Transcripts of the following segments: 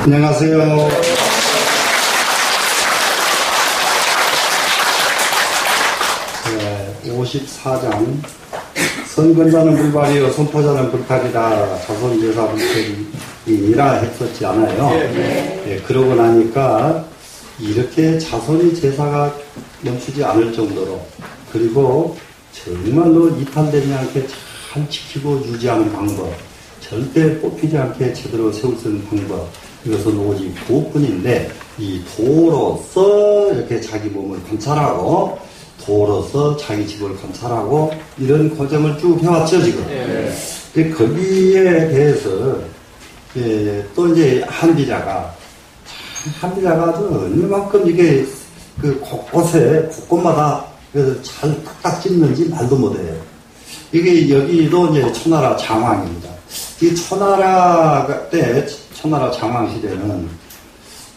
안녕하세요. 54장 선권자는 불발이요 선포자는 불칼이라 자손제사 불칼이니라 했었지 않아요. 네, 그러고 나니까 이렇게 자손이 제사가 멈추지 않을 정도로, 그리고 정말로 이탈되지 않게 잘 지키고 유지하는 방법, 절대 뽑히지 않게 제대로 세울 수 있는 방법, 이것은 오직 도뿐인데, 이 도로서 이렇게 자기 몸을 관찰하고, 도로서 자기 집을 관찰하고, 이런 과정을 쭉 해왔죠, 지금. 근데 거기에 대해서, 또 이제 한비자가 아주 얼마만큼 이게 그 곳곳마다 그래서 잘 딱딱 찝는지 말도 못해요. 이게 여기도 이제 초나라 장왕입니다. 이 초나라 때, 초나라 장왕 시대는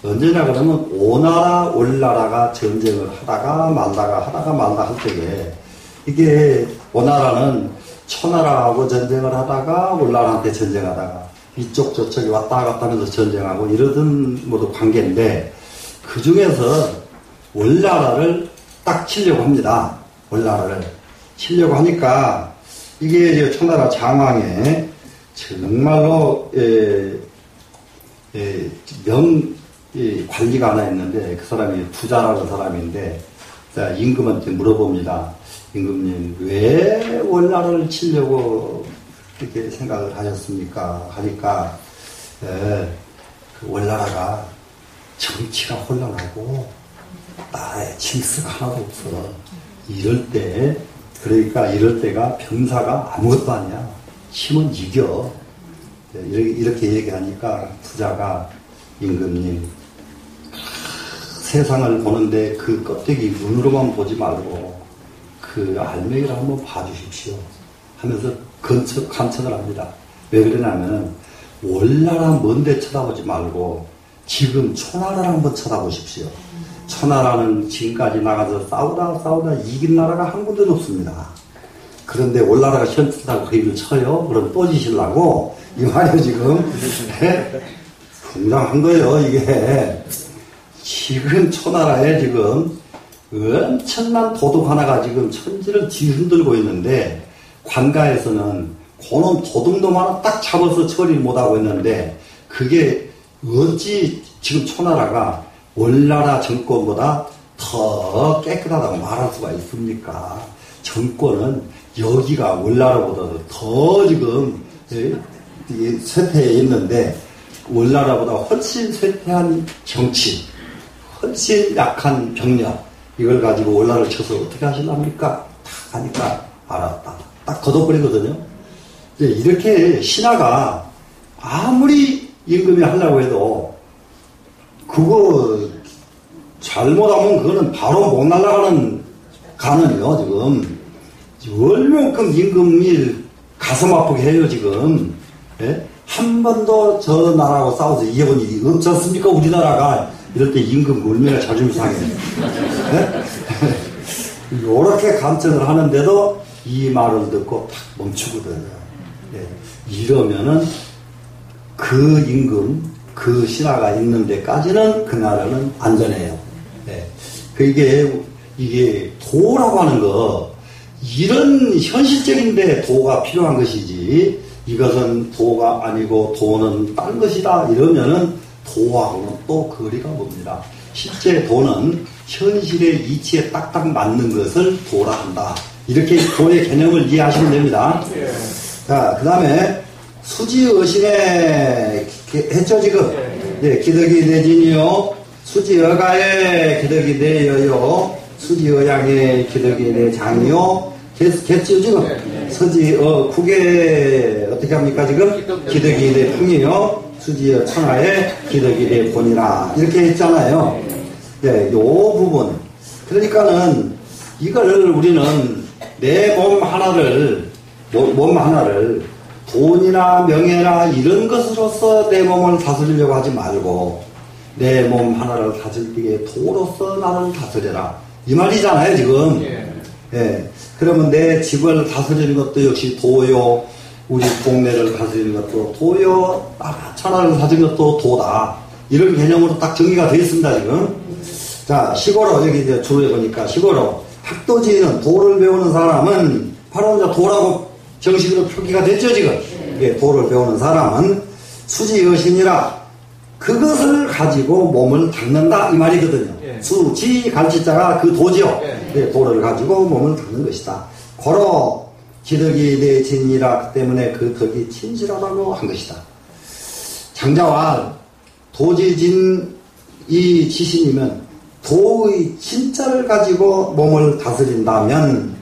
언제냐 그러면 오나라 올나라가 전쟁을 하다가 말다 할 때에, 이게 오나라는 초나라하고 전쟁을 하다가 올나라한테 전쟁하다가 이쪽 저쪽이 왔다 갔다 하면서 전쟁하고 이러던 모두 관계인데, 그 중에서 올나라를 딱 치려고 합니다. 올나라를 치려고 하니까 이게 이제 초나라 장왕의 정말로 관리가 하나 있는데, 그 사람이 부자라는 사람인데, 자, 임금한테 물어봅니다. 임금님, 왜 올나라를 치려고 그렇게 생각을 하셨습니까? 하니까, 그 올나라가 정치가 혼란하고 나라에 질서가 하나도 없어. 이럴 때가 병사가 아무것도 아니야. 힘은 이겨. 이렇게 얘기하니까 부자가, 임금님, 세상을 보는데 그 껍데기 눈으로만 보지 말고 그 알맹이를 한번 봐주십시오 하면서 간청을 합니다. 왜 그러냐면, 올나라 먼데 쳐다보지 말고 지금 초나라를 한번 쳐다보십시오. 초나라는 지금까지 나가서 싸우다 이긴 나라가 한 군데도 없습니다. 그런데 올나라가 현타다고 그 일을 쳐요? 그럼 또 지시려고? 이 말이에요, 지금. 굉장한 거예요, 이게. 지금 초나라에 지금 엄청난 도둑 하나가 지금 천지를 뒤흔들고 있는데, 관가에서는 그놈 도둑놈 하나 딱 잡아서 처리를 못하고 있는데, 그게 어찌 지금 초나라가 올나라 정권보다 더 깨끗하다고 말할 수가 있습니까? 정권은 여기가 올나라보다도 더 지금 쇠퇴해 있는데, 올나라보다 훨씬 쇠퇴한 정치, 훨씬 약한 병력, 이걸 가지고 올나라를 쳐서 어떻게 하실랍니까? 딱 하니까 알았다. 딱 걷어버리거든요. 이렇게 신하가 아무리 임금이 하려고 해도 그거 잘못하면 그거는 바로 못 날아가는 간은요, 지금. 얼만큼 임금이 가슴 아프게 해요, 지금. 예? 한 번도 저 나라하고 싸워서 이겨본 일이 없지 않습니까, 우리나라가. 이럴 때 임금 얼마나 자존심 상해. 예? 요렇게 감정을 하는데도 이 말을 듣고 탁 멈추거든요. 예. 이러면은 그 임금, 그 신하가 있는 데까지는 그 나라는 안전해요. 예. 이게 도라고 하는 거, 이런 현실적인데 도가 필요한 것이지, 이것은 도가 아니고 도는 딴 것이다 이러면은 도하고는 또 거리가 멉니다. 실제 도는 현실의 이치에 딱딱 맞는 것을 도라 한다. 이렇게 도의 개념을 이해하시면 됩니다. 자, 그 다음에 수지어신에 했죠, 지금? 네, 기덕이 내진이요. 수지어가에 기덕이 내여요. 수지어양에 기덕이 내장이요. 됐죠, 지금? 서지어 국에 어떻게 합니까, 지금? 기덕이 내풍이요. 수지어 청하에 기덕이 내본이라. 이렇게 했잖아요. 네, 요 부분. 그러니까는 이걸 우리는 내 몸 하나를 돈이나 명예나 이런 것으로서 내 몸을 다스리려고 하지 말고, 내 몸 하나를 다스리기에 도로서 나를 다스려라. 이 말이잖아요, 지금. 예. 그러면 내 집을 다스리는 것도 역시 도요, 우리 동네를 다스리는 것도 도요, 천하를 다스리는 것도 도다. 이런 개념으로 딱 정리가 되어 있습니다, 지금. 자, 시고로, 여기 이제 주로에 보니까 시고로, 학도지는 도를 배우는 사람은 바로 이제 도라고 정식으로 표기가 됐죠, 지금. 예, 도를 배우는 사람은 수지 여신이라 그것을 가지고 몸을 닦는다, 이 말이거든요. 예. 수지, 갈치자가 그 도지요. 예. 예, 도를 가지고 몸을 닦는 것이다. 고로 기덕이 내 진이라 때문에 그 덕이 진실하다고 한 것이다. 장자와 도지진 이 지신이면 도의 진짜를 가지고 몸을 다스린다면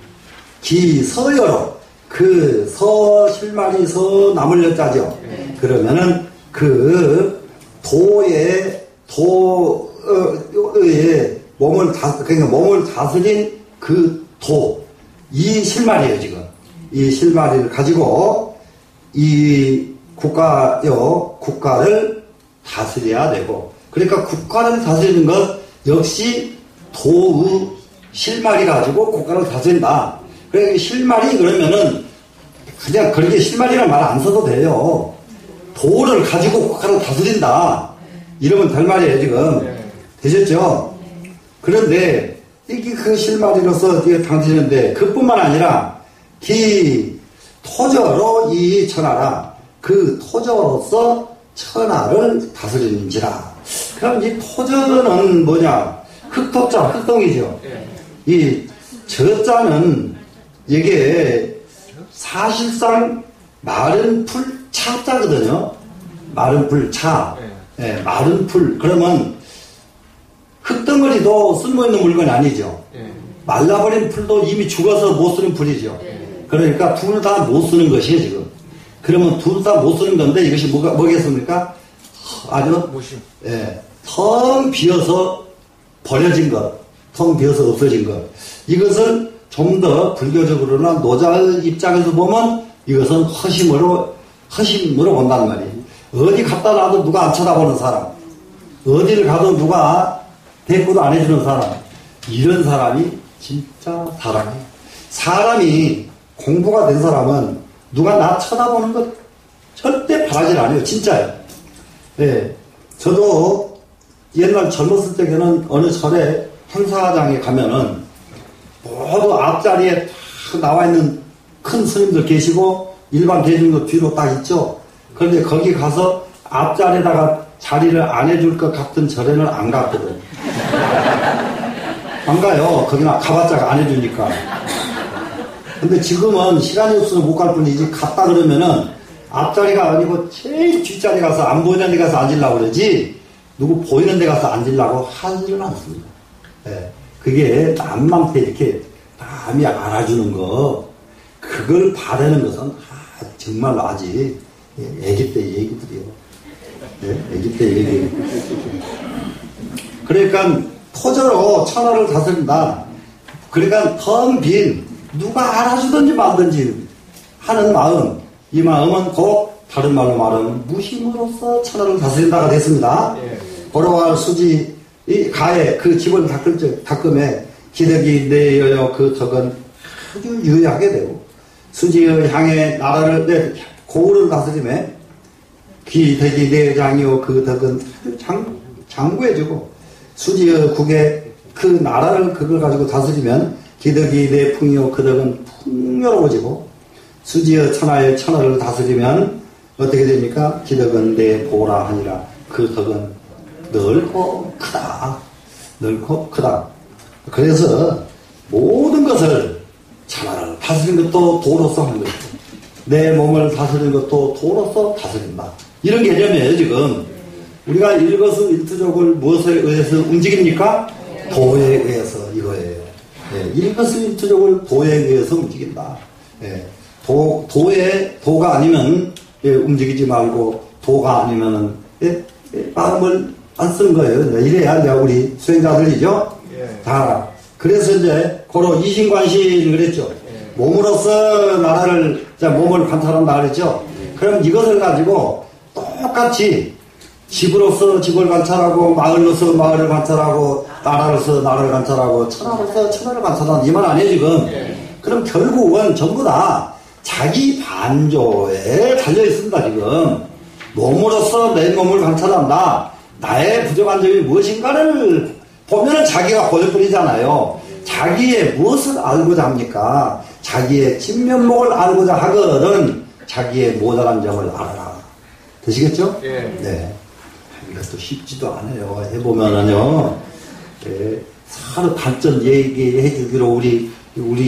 기서여로 그 실말이 남을 여자죠. 그러면은 그 도의 몸을 그러니까 몸을 다스린 그 이 실말이에요, 지금. 이 실마리를 가지고 이 국가를 다스려야 되고, 그러니까 국가를 다스리는 것 역시 도의 실마리 가지고 국가를 다스린다. 그러니까 실마리 그러면은 그냥 그렇게 실마리란 말 안 써도 돼요. 도를 가지고 국가를 다스린다. 이러면 될 말이에요, 지금. 되셨죠? 그런데 이게 그 실마리로서 이게 당지는데 그뿐만 아니라 토저로 이 천하라 그 토저로서 천하를 다스리는지라. 그럼 이 토저는 뭐냐? 흑토자, 흑동이죠. 이 저자는 이게 사실상 마른 풀 차자거든요. 마른 풀 차. 예, 마른 풀. 그러면 흙덩어리도 쓸모있는 물건이 아니죠. 말라버린 풀도 이미 죽어서 못 쓰는 풀이죠. 그러니까 둘 다 못 쓰는 것이에요, 지금. 그러면 둘 다 못 쓰는 건데 이것이 뭐겠습니까? 아주, 예, 텅 비어서 버려진 것, 텅 비어서 없어진 것. 이것을 좀 더 불교적으로나 노자의 입장에서 보면 이것은 허심으로 본단 말이에요. 어디 갖다 놔도 누가 안 쳐다보는 사람, 어디를 가도 누가 대꾸도 안 해주는 사람, 이런 사람이 진짜 사람이에요. 사람이 공부가 된 사람은 누가 나 쳐다보는 것 절대 바라질 않아요. 진짜요. 예. 저도 옛날 젊었을 때에는 어느 절에 행사장에 가면은 모두 앞자리에 딱 나와 있는 큰 스님들 계시고 일반 대중도 뒤로 딱 있죠. 그런데 거기 가서 앞자리에다가 자리를 안 해줄 것 같은 절에는 안 갔거든. 안 가요. 거기는 가봤자 안 해주니까. 근데 지금은 시간이 없어서 못 갈 뿐이지, 갔다 그러면은 앞자리가 아니고 제일 뒷자리 가서 안 보이는 데 가서 앉으려고 그러지, 누구 보이는 데 가서 앉으려고 하지는 않습니다. 예. 그게 남한테 이렇게 남이 알아주는 거, 그걸 바라는 것은 정말로 아직 애기 때 얘기들이요. 예? 애기 때 얘기. 그러니까 토저로 천하를 다스린다. 그러니까 텅 빈 누가 알아주든지 말든지 하는 마음, 이 마음은 곧 다른 말로 말하면 무심으로써 천하를 다스린다가 됐습니다. 고로할 수지 이 가에 그 집을 닦음에 기덕이 내여여 그 덕은 아주 유의하게 되고, 수지의 향해 나라를 고을을 다스림에 기덕이 내장이요 그 덕은 장구해주고, 수지의 국에 그 나라를 그걸 가지고 다스리면 기덕이 내 풍이요 그 덕은 풍요로워지고, 수지의 천하를 다스리면 어떻게 됩니까? 기덕은 내 보라 하니라 그 덕은 넓고 크다. 넓고 크다. 그래서 모든 것을 천하를 다스리는 것도 도로서 하는 것이고, 내 몸을 다스리는 것도 도로서 다스린다. 이런 개념이에요, 지금. 우리가 일거수일투족을 무엇에 의해서 움직입니까? 도에 의해서 이거예요. 예, 일거수일투족을 도에 의해서 움직인다. 예, 도가 아니면 움직이지 말고, 도가 아니면은 마음을 안 쓰는 거예요. 이래야 이제 우리 수행자들이죠. 다. 그래서 이제 고로 이신관신 그랬죠. 몸으로서 나라를, 몸을 관찰한다 그랬죠. 그럼 이것을 가지고 똑같이 집으로서 집을 관찰하고, 마을로서 마을을 관찰하고, 나라로서 나라를 관찰하고, 천하로서 천하를 관찰하는 이 말 아니에요, 지금. 그럼 결국은 전부 다 자기 반조에 달려 있습니다, 지금. 몸으로서 내 몸을 관찰한다. 나의 부족한 점이 무엇인가를 보면은 자기가 보여버리잖아요. 자기의 무엇을 알고자 합니까? 자기의 진면목을 알고자 하거든 자기의 모자란 점을 알아라. 되시겠죠? 예. 네. 이것도 쉽지도 않아요. 해보면은요, 예, 서로 단점 얘기해 주기로 우리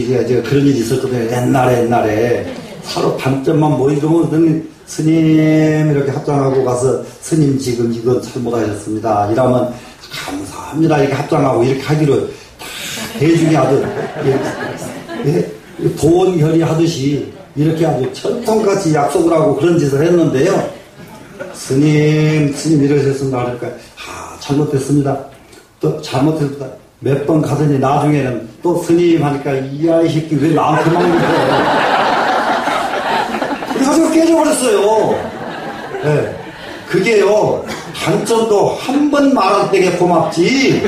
제가 그런 일이 있었거든요. 옛날에 서로 단점만 모이면 스님 이렇게 합장하고 가서 스님 지금 이건 잘못하셨습니다. 이러면 감사합니다. 이렇게 합장하고 이렇게 하기로 다 해주게 아주 도원결의 하듯이 이렇게 아주 철통같이 약속을 하고 그런 짓을 했는데요. 스님 이러셨습니다. 그러니까 잘못됐습니다. 또 잘못했습니다. 몇 번 가더니 나중에는 또 스님 하니까 이 아이 새끼 왜 나한테만 그래. 그래서 깨져버렸어요. 네. 그게요, 단점도 한 번 말할 때게 고맙지,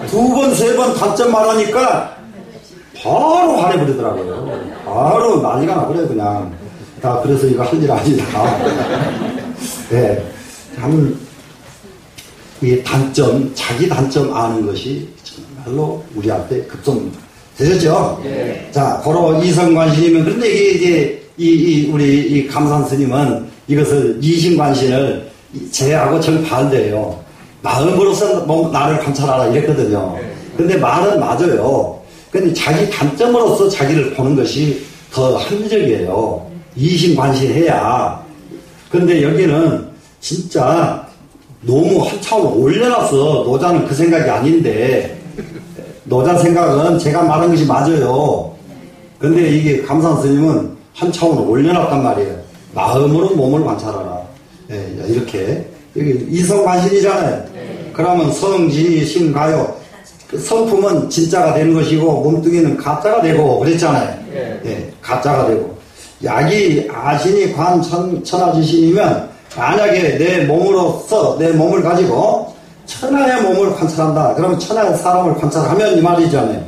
두 번, 세 번 단점 말하니까 바로 화내버리더라고요. 바로 난리가 나버려요, 그냥. 다 그래서 이거 할 일 아니다. 네. 참, 이 단점, 자기 단점 아는 것이 정말로 우리한테 급선무입니다. 되셨죠? 네. 자, 바로 이성관신이면, 그런데 이게 이제, 우리 이 감산 스님은 이것을 이심관신을 제하고 정반대예요. 마음으로서 나를 관찰하라 이랬거든요. 근데 말은 맞아요. 근데 자기 단점으로서 자기를 보는 것이 더 합리적이에요. 이심관신해야. 근데 여기는 진짜 너무 한 차원 올려놨어. 노자는 그 생각이 아닌데, 노자 생각은 제가 말한 것이 맞아요. 근데 이게 감산 스님은 한 차원 올려놨단 말이에요. 마음으로 몸을 관찰하라. 예, 이렇게. 여기 이성관신이잖아요. 그러면 성진이 심가요. 그 성품은 진짜가 되는 것이고 몸뚱이는 가짜가 되고 그랬잖아요. 예, 가짜가 되고. 약이 아신이 관 천하지신이면 만약에 내 몸으로서 내 몸을 가지고 천하의 몸을 관찰한다. 그러면 천하의 사람을 관찰하면 이 말이잖아요.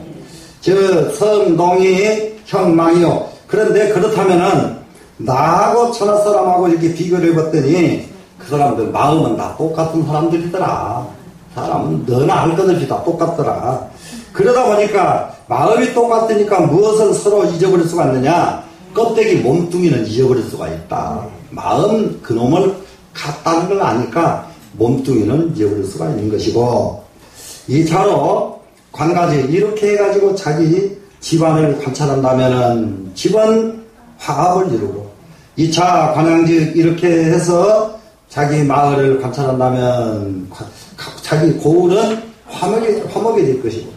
저 성동이 형망이요. 그런데 그렇다면은 나하고 천하 사람하고 이렇게 비교를 해봤더니 그 사람들 마음은 다 똑같은 사람들이더라. 사람은 너나 할 것 없이 다 똑같더라. 그러다 보니까 마음이 똑같으니까 무엇을 서로 잊어버릴 수가 있느냐? 껍데기 몸뚱이는 잊어버릴 수가 있다. 마음 그놈을 같다는 걸 아니까 몸뚱이는 잊어버릴 수가 있는 것이고, 이 차로 관가지 이렇게 해가지고 자기 집안을 관찰한다면은 집안 화합을 이루고, 2차 관양지 이렇게 해서 자기 마을을 관찰한다면 자기 고을은 화목이 될 것이고,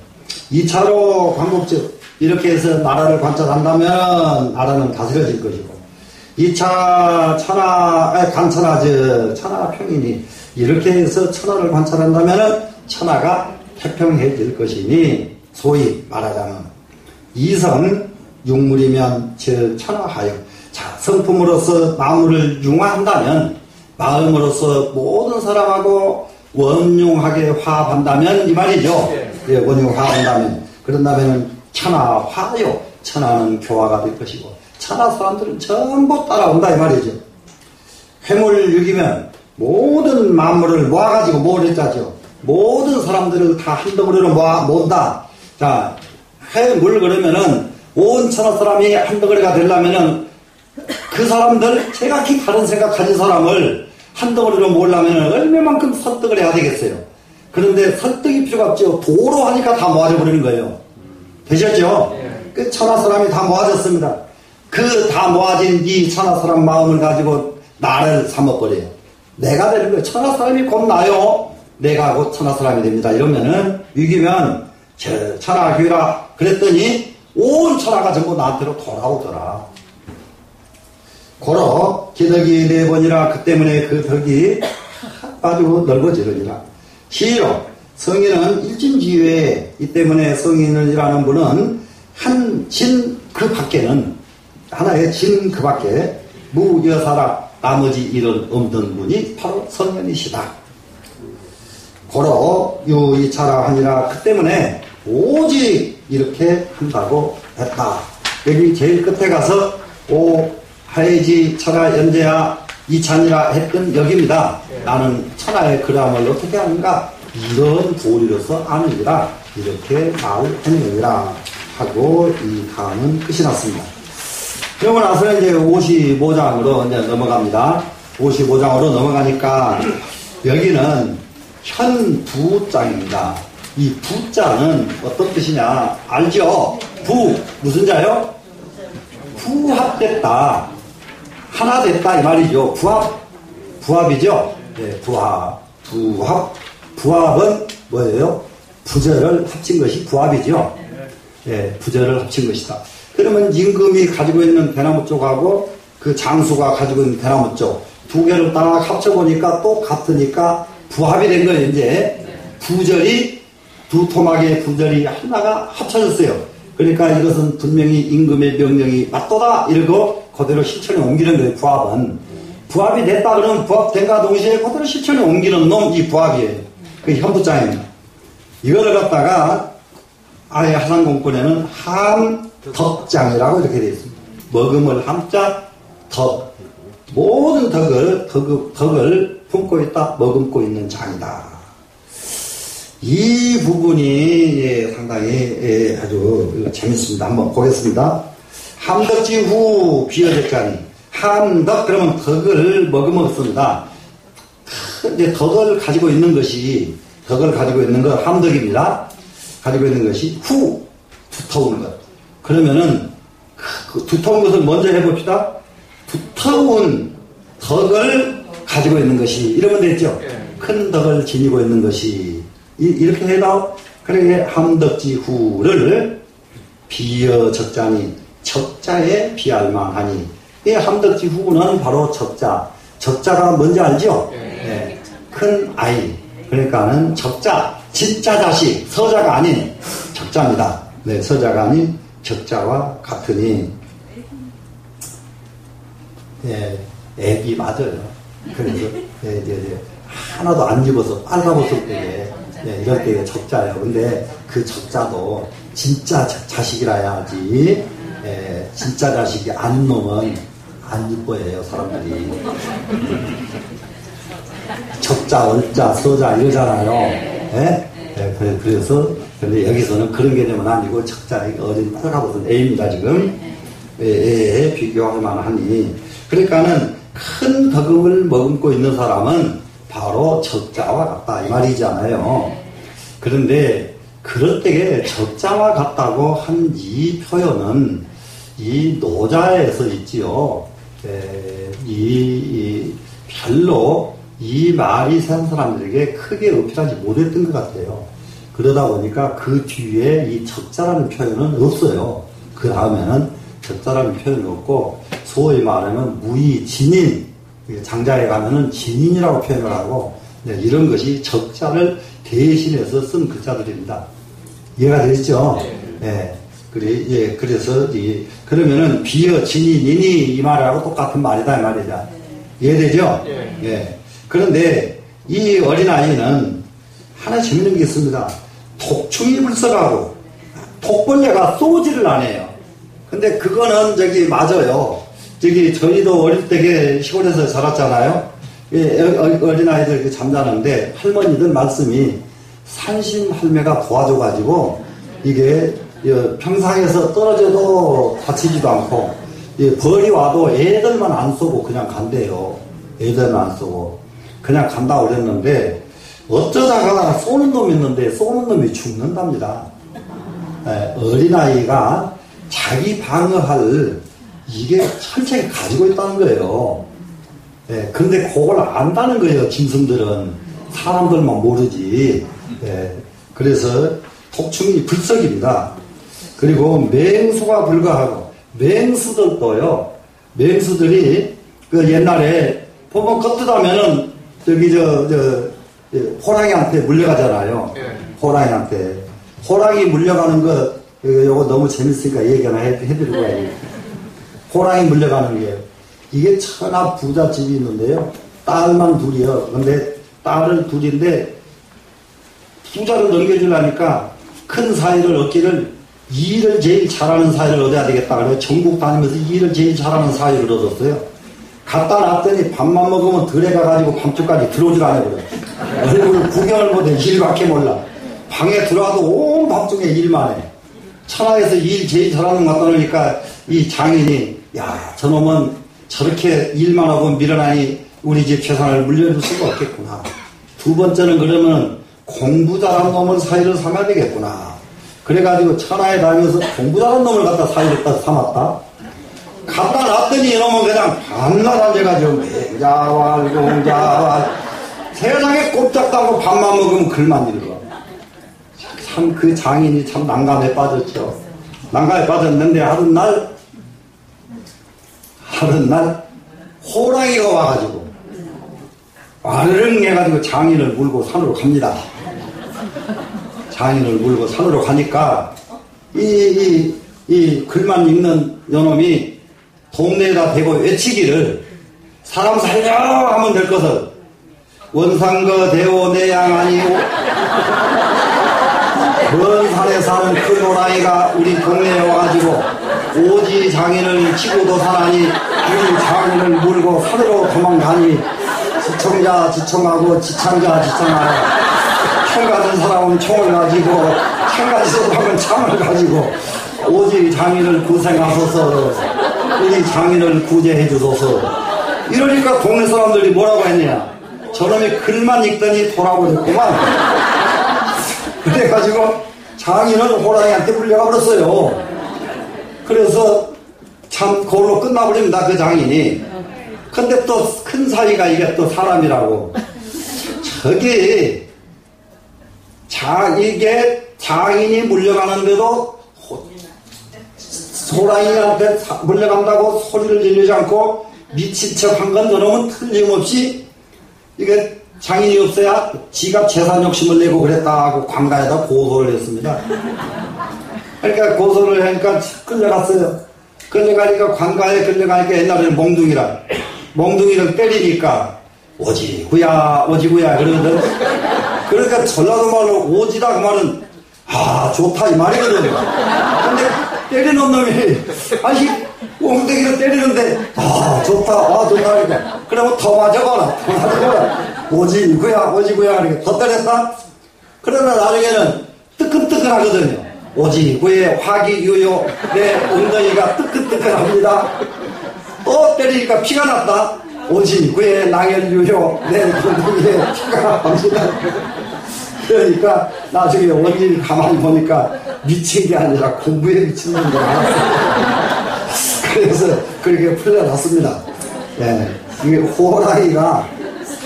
2차로 광복즉 이렇게 해서 나라를 관찰한다면 나라는 다스려질 것이고, 2차 천하평이니 이렇게 해서 천하를 관찰한다면 천하가 태평해질 것이니, 소위 말하자면 이성 육물이면 천하하여. 자, 성품으로서 마음을 융화한다면, 마음으로서 모든 사람하고 원용하게 화합한다면 이 말이죠. 예, 원용 화합한다면, 그런다면 천하화요. 천하는 교화가 될 것이고 천하 사람들은 전부 따라온다 이 말이죠. 회물육이면 모든 만물을 모아가지고 뭘 했자죠. 모든 사람들을 다 한 덩어리로 모은다. 자, 회물 그러면은 온 천하 사람이 한 덩어리가 되려면은 그 사람들, 제각기 다른 생각 가진 사람을 한 덩어리로 모으려면 얼마만큼 설득을 해야 되겠어요. 그런데 설득이 필요가 없죠. 도로 하니까 다 모아져 버리는 거예요. 되셨죠? 그 천하 사람이 다 모아졌습니다. 그 다 모아진 이 천하 사람 마음을 가지고 나를 삼아버려요. 내가 되는 거예요. 천하 사람이 곧 나요. 내가 곧 천하 사람이 됩니다. 이러면은 위기면 천하 교회라 그랬더니 온 천하가 전부 나한테로 돌아오더라. 고로 기덕이 4번이라 그 때문에 그 덕이 아주 넓어지느니라. 시로 성인은 일진지외에, 이 때문에 성인이라는 분은 한 진 그 밖에는, 하나의 진 그 밖에 무여사라 나머지 일은 없는 분이 바로 성인이시다. 고로 유이차라 하니라. 그 때문에 오직 이렇게 한다고 했다. 여기 제일 끝에 가서 오 하이지 차라 연재야 이찬이라 했던 여기입니다. 나는 천하의 그람을 어떻게 하는가? 이런 도리로서 아느니라 이렇게 말했느니라 하고 이 강은 끝이 났습니다. 그러고 나서 이제 55장으로 이제 넘어갑니다. 55장으로 넘어가니까 여기는 현부장입니다. 이 부자는 어떤 뜻이냐 알죠? 부 무슨 자요? 부합됐다, 하나 됐다 이 말이죠. 부합이죠. 네, 부합은 뭐예요? 부절을 합친 것이 부합이죠. 네, 부절을 합친 것이다. 그러면 임금이 가지고 있는 대나무 쪽하고 그 장수가 가지고 있는 대나무 쪽 두 개를 딱 합쳐보니까 또 같으니까 부합이 된 거예요. 이제 부절이 두 토막의 부절이 하나가 합쳐졌어요. 그러니까 이것은 분명히 임금의 명령이 맞도다 이러고 그대로 실천에 옮기는 거예요. 부합이 됐다 그러면 부합된과 동시에 그대로 실천에 옮기는 놈 이 부합이에요. 그게 현부장입니다. 이거를 갖다가 아예 하상공권에는 함덕장이라고 이렇게 되어 있습니다. 먹음을 함자 덕, 모든 덕을 품고 있다, 머금고 있는 장이다. 이 부분이 상당히 아주 재밌습니다. 한번 보겠습니다. 함덕지후 비어적자니 함덕 그러면 덕을 머금었습니다. 이제 덕을 가지고 있는 것 함덕입니다. 가지고 있는 것이 후 두터운 것. 그러면은 그 두터운 것을 먼저 해봅시다. 두터운 덕을 가지고 있는 것이 이러면 되죠. 큰 덕을 지니고 있는 것이 이렇게 해도 그래 함덕지후를 비어적자니 적자에 비할 만하니 이 함덕지후는 바로 적자가 뭔지 알죠? 네. 큰 아이 그러니까는 적자 진짜 자식 서자가 아닌 적자입니다. 네, 서자가 아닌 적자와 같으니 예, 애기 맞아요. 그래서 하나도 안 입어서 빨가벗을 때에 이럴 때에 적자예요. 근데 그 적자도 진짜 자식이라야지 진짜 자식이 아닌 놈은 안 이뻐해요 사람들이. 적자, 얼자, 서자 이러잖아요. 그래서 근데 여기서는 그런 개념은 아니고 적자 어린 빨가벗은 애입니다 지금. 애에 비교할 만하니 그러니까는 큰 덕을 머금고 있는 사람은 바로 적자와 같다 이 말이잖아요. 그런데 그럴 때에 적자와 같다고 한 이 표현은 이 노자에서 있지요. 별로 이 말이 산 사람들에게 크게 어필하지 못했던 것 같아요. 그러다 보니까 그 뒤에 이 적자라는 표현은 없어요. 그 다음에는 적자라는 표현이 없고 소위 말하면 무의, 진인, 장자에 가면은 진인이라고 표현을 하고 이런 것이 적자를 대신해서 쓴 글자들입니다. 이해가 되시죠? 네. 그래서 그러면은 비어, 진인, 인이 이 말하고 똑같은 말이다 이 말이죠. 이해되죠? 예. 그런데 이 어린아이는 하나 재밌는 게 있습니다. 독충이 불석하고 독벌레가 쏘지를 안 해요. 근데 그거는 맞아요. 저희도 어릴 때 시골에서 자랐잖아요. 어린아이들 잠자는데 할머니들 말씀이 산신할매가 도와줘가지고 이게 평상에서 떨어져도 다치지도 않고 벌이 와도 애들만 안 쏘고 그냥 간대요. 애들만 안 쏘고 그냥 간다고 그랬는데 어쩌다가 쏘는 놈이 있는데 쏘는 놈이 죽는답니다. 어린아이가 자기 방어할 이게 철저히 가지고 있다는 거예요. 근데 그걸 안다는 거예요. 짐승들은. 사람들만 모르지. 그래서 독충이 불석입니다. 그리고 맹수가 불가하고 맹수들도요. 맹수들이 그 옛날에 보면 겉뜨다면은 호랑이한테 물려가잖아요. 호랑이한테. 호랑이 물려가는 거 요거 너무 재밌으니까 얘기 하나 해드리고 가야지. 호랑이 물려가는 게 이게 천하 부잣집이 있는데요. 딸만 둘이요. 근데 딸은 둘인데 부자를 넘겨주려니까 큰 사위를 얻기를 일을 제일 잘하는 사위를 얻어야 되겠다. 그래서 전국 다니면서 일을 제일 잘하는 사위를 얻었어요. 갖다 놨더니 밥만 먹으면 들에 가가지고 밤중까지 들어오질 않아 그래. 얼굴 구경을 못해. 일밖에 몰라. 방에 들어와도 온 밤중에 일만 해. 천하에서 일 제일 잘하는 것 같다 그러니까 이 장인이 야 저놈은 저렇게 일만 하고 밀어나니 우리 집 재산을 물려줄 수가 없겠구나. 두 번째는 그러면 공부 잘한 놈을 사위를 삼아야 되겠구나. 그래가지고 천하에 다니면서 공부 잘한 놈을 갖다 사위를 삼았다. 갖다 놨더니 이놈은 그냥 밤낮 앉아가지고 맹자왈 공자왈 세상에 꼼짝도 않고 밥만 먹으면 글만 읽어. 참 그 장인이 참 난감에 빠졌죠. 난감에 빠졌는데 하는 날 호랑이가 와가지고 와르릉 해가지고 장인을 물고 산으로 갑니다. 장인을 물고 산으로 가니까 이 글만 읽는 요놈이 동네에다 대고 외치기를 사람 살려 하면 될 것을 원상거 대오 내양 아니오 먼 산에 사는 큰 호랑이가 우리 동네에 와가지고 오지 장인을 치고도 사나니 우리 장인을 물고 산으로 도망가니 지청자 지청하고 지창자 지청하여 총 가진 사람은 총을 가지고 창 가진 사람은 창을 가지고 오지 장인을 구생하소서 우리 장인을 구제해 주소서. 이러니까 동네 사람들이 뭐라고 했냐 저놈이 글만 읽더니 돌아버렸구만. 그래가지고 장인은 호랑이한테 물려가 버렸어요. 그래서 참 그걸로 끝나버립니다 그 장인이. 근데 또 큰 사위가 이게 또 사람이라고 저기 이게 장인이 물려가는데도 호랑이한테 물려간다고 소리를 지르지 않고 미친 척 한 건 저놈은 틀림없이 이게 장인이 없어야 지가 재산 욕심을 내고 그랬다 하고 관가에다 고소를 했습니다. 그러니까 고소를 하니까 끌려갔어요. 끌려가니까 관가에 끌려가니까 옛날에는 몽둥이를 때리니까 오지구야 그러거든. 그러니까 전라도 말로 오지다 그 말은 좋다 이 말이거든요. 근데 때리는 놈이 몽둥이를 때리는데 좋다 그러니까 그러면 더 맞아봐라 오지구야 이렇게 더 때렸다. 그러나 나중에는 뜨끈뜨끈하거든요. 오지구의 화기유요 내 엉덩이가 뜨끈뜨끈합니다. 또 때리니까 피가 났다. 오지구의 낭열유요 내 엉덩이에 피가 납니다. 그러니까 나중에 원인을 가만히 보니까 미친 게 아니라 공부에 미친 놈인 줄 알았어요. 그래서 그렇게 풀려났습니다. 네. 이게 호랑이가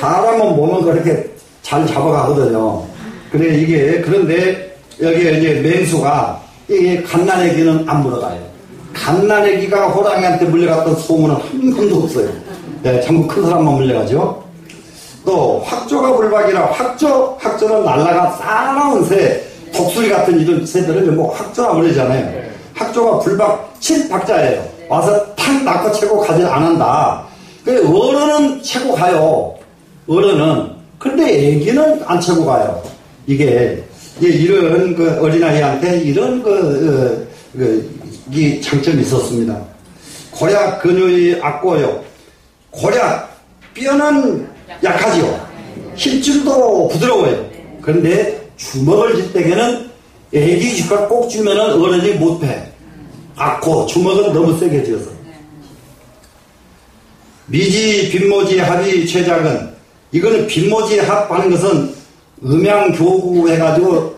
사람은 몸은 그렇게 잘 잡아가거든요. 그런데 여기에 이제 맹수가 이게 갓난애기는 안 물어가요. 갓난애기가 호랑이한테 물려갔던 소문은 한 번도 없어요. 네, 전부 큰 사람만 물려가죠. 또 확조가 불박이라 확조는 날라가 싸나운 새, 독수리 같은 이런 새들을 뭐 확조라고 그러잖아요. 확조가 불박 7박자예요. 와서 탁 낚아 채고 가지 않는다. 어른은 채고 가요. 어른은. 근데 애기는 안 채고 가요. 이게 이런 그 어린아이한테 이런 이 장점이 있었습니다. 고약 근육이 악고요. 고약 뼈는 약하지요. 힘줄도 부드러워요. 그런데 주먹을 질 때에는 애기 쥐가 꼭 쥐면은 어른이 못 패. 악고 주먹은 너무 세게 쥐어서. 미지 빈모지 합이 최작은 이거는 빈모지 합하는 것은 음양교구 해가지고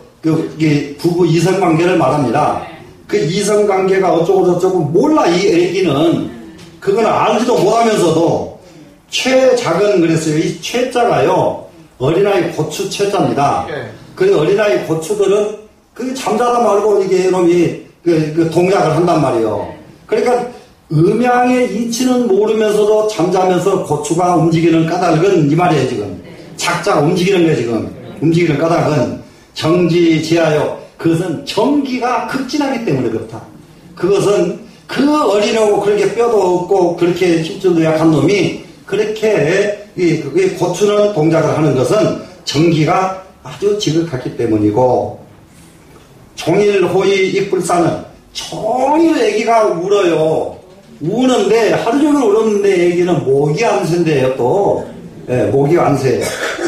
부부 이성관계를 말합니다. 그 이성관계가 어쩌고 몰라 이 애기는. 그건 알지도 못하면서도 최작은 그랬어요. 이 최자가요 어린아이 고추 최자입니다. 그 어린아이 고추들은 그 잠자다 말고 이게 이놈이 그 동작을 한단 말이에요. 그러니까 음양의 이치는 모르면서도 잠자면서 고추가 움직이는 까닭은 이 말이에요 지금. 작자가 움직이는 거예요 지금. 움직이는 까닭은 정지지하여 그것은 정기가 극진하기 때문에 그렇다. 그것은 그 어린애고 그렇게 뼈도 없고 그렇게 힘줄도 약한 놈이 그렇게 이 고추는 동작을 하는 것은 정기가 아주 지극하기 때문이고 종일 호의 입불사는 종일 애기가 울어요. 우는데 하루 종일 울었는데 얘기는 모기 안세인데요. 또 모기 안세.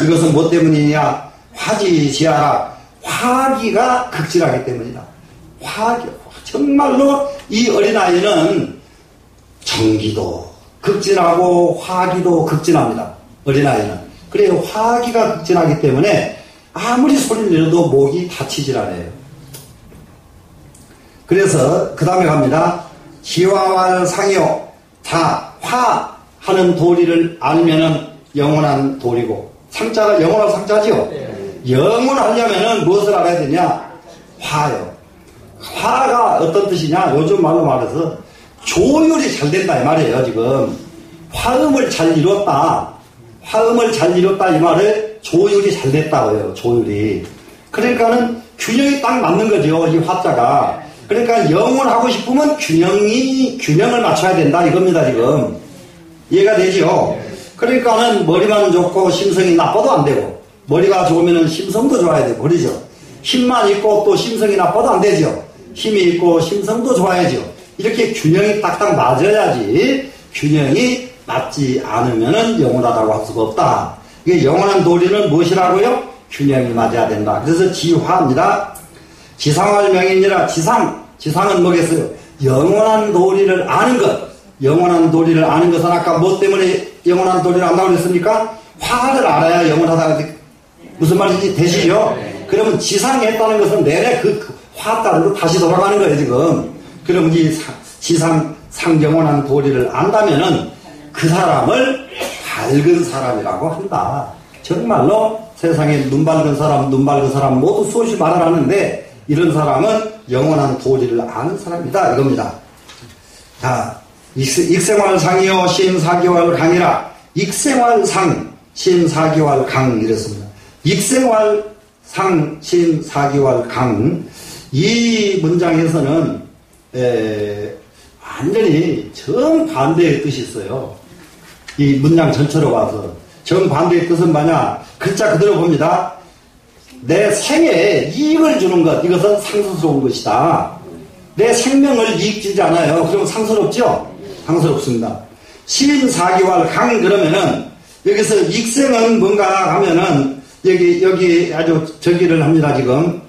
이것은 뭐 때문이냐? 화지지하라. 화기가 극진하기 때문이다. 화기. 정말로 이 어린아이는 정기도 극진하고 화기도 극진합니다. 어린아이는. 그래요. 화기가 극진하기 때문에 아무리 소리를 내도 목이 다치질 않아요. 그래서 그 다음에 갑니다. 지화왈 상이요. 자, 화 하는 도리를 알면은 영원한 도리고, 상자가 영원한 상자지요. 영원하려면은 무엇을 알아야 되냐? 화요. 화가 어떤 뜻이냐? 요즘 말로 말해서 조율이 잘 된다 이 말이에요. 지금 화음을 잘 이뤘다. 화음을 잘 이뤘다 이 말을 조율이 잘 됐다고요. 조율이. 그러니까는 균형이 딱 맞는 거죠. 이 화자가. 그러니까 영원하고 싶으면 균형을 맞춰야 된다 이겁니다. 지금 이해가 되죠. 그러니까는 머리만 좋고 심성이 나빠도 안 되고, 머리가 좋으면은 심성도 좋아야 되고 그러죠. 힘만 있고 또 심성이 나빠도 안 되죠. 힘이 있고 심성도 좋아야죠. 이렇게 균형이 딱딱 맞아야지. 균형이 맞지 않으면은 영원하다고 할 수가 없다. 이게 영원한 도리는 무엇이라고요? 균형이 맞아야 된다. 그래서 지화입니다. 지상할 명인이라. 지상은 뭐겠어요? 영원한 도리를 아는 것. 영원한 도리를 아는 것은 아까 뭐 때문에 영원한 도리를 안다고 그랬습니까? 화를 알아야 영원하다. 무슨 말인지 되시죠? 그러면 지상했다는 것은 내내 그 화 따르고 다시 돌아가는 거예요, 지금. 그럼 이 상영원한 도리를 안다면은 그 사람을 밝은 사람이라고 한다. 정말로 세상에 눈 밝은 사람 모두 수없이 말을 하는데, 이런 사람은 영원한 도리를 아는 사람이다 이겁니다. 자, 익생활상이요 신사기활강이라. 익생활상 신사기활강 이랬습니다. 익생활상 신사기활강. 이 문장에서는 완전히 정반대의 뜻이 있어요. 이 문장 전체로 봐서 정반대의 뜻은 뭐냐? 글자 그대로 봅니다. 내 생에 이익을 주는 것, 이것은 상스러운 것이다. 내 생명을 이익 주지 않아요. 그러면 상스럽죠? 상스럽습니다. 신사기활 강. 그러면은 여기서 익생은 뭔가 하면은 여기 아주 저기를 합니다. 지금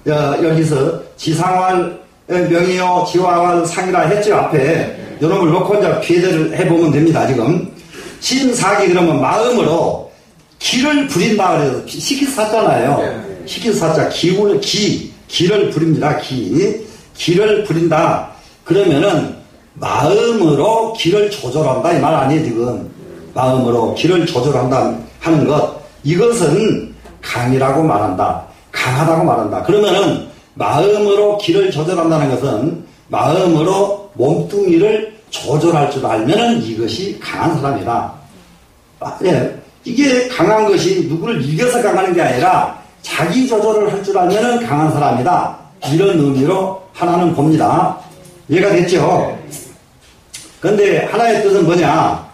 여기서 지상활 명이요 지화활 상이라 했죠. 앞에 요놈을 놓고 이제 피해를 해보면 됩니다. 지금 신사기 그러면 마음으로 기를 부린다 그래서 시키사잖아요. 시키사자 기를 부립니다. 기를 부린다. 그러면은 마음으로 기를 조절한다 이 말 아니에요. 지금 마음으로 기를 조절한다 하는 것, 이것은 강이라고 말한다. 강하다고 말한다. 그러면은 마음으로 기를 조절한다는 것은 마음으로 몸뚱이를 조절할 줄 알면은 이것이 강한 사람이다. 예. 이게 강한 것이 누구를 이겨서 강하는 게 아니라 자기 조절을 할 줄 알면은 강한 사람이다. 이런 의미로 하나는 봅니다. 이해가 됐죠? 그런데 하나의 뜻은 뭐냐?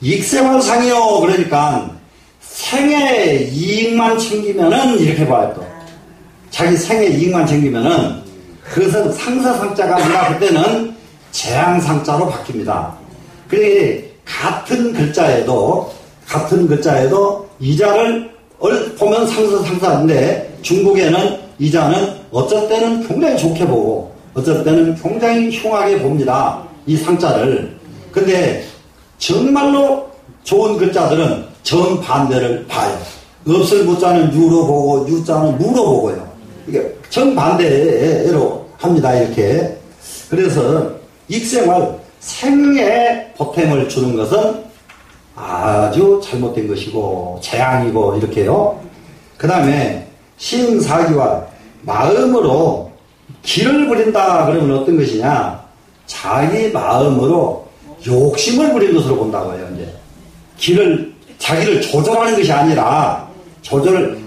익생활상이요. 그러니까 생애 이익만 챙기면은 이렇게 봐요. 또 자기 생애 이익만 챙기면은 그것은 상사상자가 아니라 그때는 재앙상자로 바뀝니다. 그래 같은 글자에도 이자를 보면 상사인데 중국에는 이자는 어쩔 때는 굉장히 좋게 보고 어쩔 때는 굉장히 흉하게 봅니다. 이 상자를. 근데 정말로 좋은 글자들은 정반대를 봐요. 없을 무자는 유로 보고 유자는 무로 보고요. 이게 정반대로 합니다. 이렇게. 그래서 익생활 생에 보탬을 주는 것은 아주 잘못된 것이고 재앙이고 이렇게요. 그 다음에 신사기와 마음으로 기를 부린다 그러면 어떤 것이냐? 자기 마음으로 욕심을 부린 것으로 본다고 해요. 이제 자기를 조절하는 것이 아니라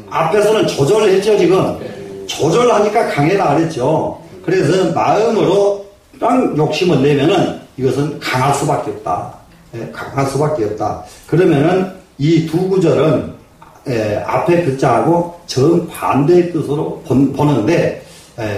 앞에서는 조절을 했죠. 지금 조절하니까 강해라 그랬죠. 그래서 마음으로 딱 욕심을 내면은 이것은 강할 수밖에 없다. 강할 수밖에 없다. 그러면은 이 두 구절은 앞에 글자하고 정반대의 뜻으로 보는데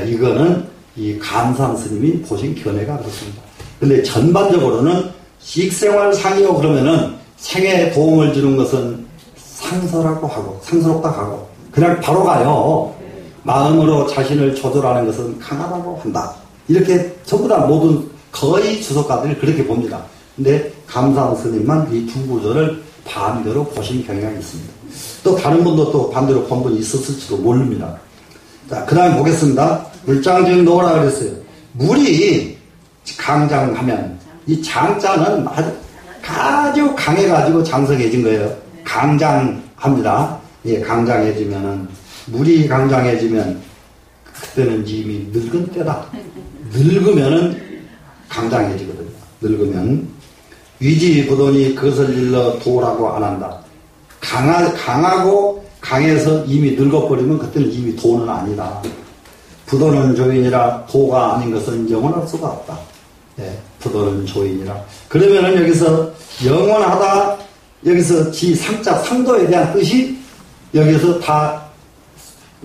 이거는 이 감산 스님이 보신 견해가 그렇습니다. 근데 전반적으로는 식생활상이요 그러면은 생에 도움을 주는 것은 상서라고 하고 상스럽다 하고 그냥 바로 가요. 마음으로 자신을 조절하는 것은 강하다고 한다. 이렇게 전부 다 모든 거의 주석가들이 그렇게 봅니다. 근데 감사원 스님만 이 두 구절을 반대로 보신 경향이 있습니다. 또 다른 분도 또 반대로 본 분이 있었을지도 모릅니다. 자, 그 다음에 보겠습니다. 물장증 놓으라 그랬어요. 물이 강장하면 이 장자는 아주 강해가지고 장성해진 거예요. 강장합니다. 예, 강장해지면은 물이 강장해지면 그때는 이미 늙은 때다. 늙으면은 강장해지거든요. 늙으면 위지부돈이 그것을 일러 도라고 안 한다. 강하고 강해서 이미 늙어버리면 그때는 이미 도는 아니다. 부도는 조인이라 도가 아닌 것은 영원할 수가 없다. 예, 부도는 조인이라. 그러면은 여기서 영원하다, 여기서 상자, 상도에 대한 뜻이 여기서 다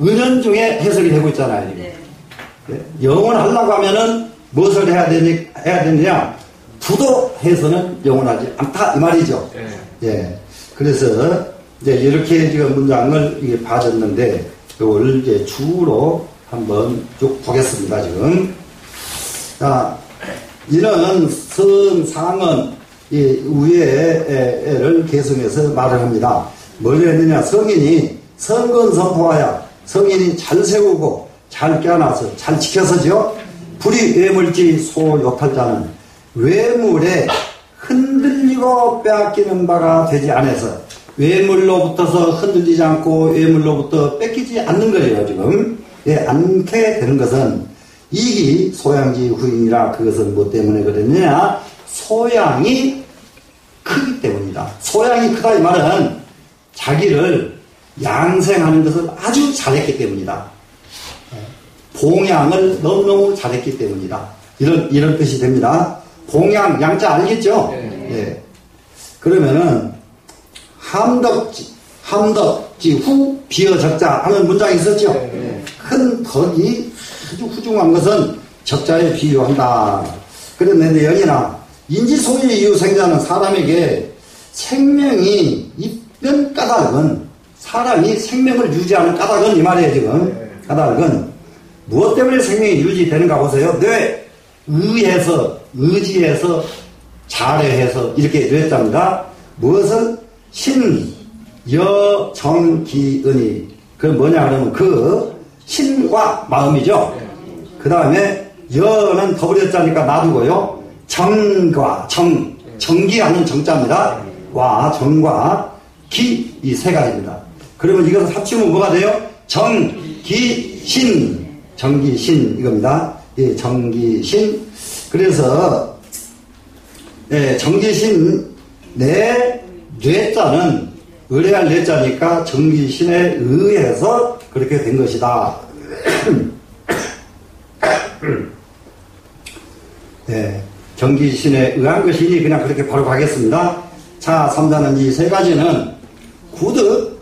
은연중에 해석이 되고 있잖아요. 네. 예, 영원하려고 하면은 무엇을 해야 되느냐? 부도해서는 영원하지 않다. 이 말이죠. 네. 예. 그래서 이제 이렇게 지금 문장을 이게 봐줬는데, 이걸 이제 주로 한번 쭉 보겠습니다, 지금. 자, 이런 성상은 이 위에를 계승해서 말을 합니다. 뭘 했느냐? 성인이 성근 선포하여 성인이 잘 세우고 잘 껴놔서 잘 지켜서죠. 불이 외물지 소욕탈자는 외물에 흔들리고 빼앗기는 바가 되지 않아서 외물로부터서 흔들리지 않고 외물로부터 뺏기지 않는 거예요. 지금 예, 않게 되는 것은 이기 소양지 후인이라. 그것은 뭐 때문에 그랬느냐? 소양이 크기 때문이다. 소양이 크다 이 말은 자기를 양생하는 것을 아주 잘했기 때문이다. 봉양을 너무너무 잘했기 때문이다. 이런 뜻이 됩니다. 봉양, 양자 알겠죠? 예. 그러면은 함덕지 후 비어적자 하는 문장이 있었죠? 큰 덕이 아주 훌륭한 것은 적자에 비유한다. 그런데 여기나 인지소위 이후 생자는 사람에게 생명이 있던 까닭은, 사람이 생명을 유지하는 까닭은 이 말이에요. 지금 까닭은 무엇 때문에 생명이 유지되는가 보세요. 뇌, 의해서, 의지해서, 자례해서 이렇게 되었답니다. 무엇은 신, 여, 정, 기, 은이. 그 뭐냐 그러면 그 신과 마음이죠. 그 다음에 여는 더블여자니까 놔두고요. 정과 정기하는 정자입니다. 와, 정과 기, 이 세 가지입니다. 그러면 이것을 합치면 뭐가 돼요? 정기신, 정기신 이겁니다. 예, 정기신. 그래서 예, 정기신 내 뇌자는 의뢰할 뇌자니까 정기신에 의해서 그렇게 된 것이다. 예, 정기신에 의한 것이니 그냥 그렇게 바로 가겠습니다. 자, 3자는 이 세 가지는 구득,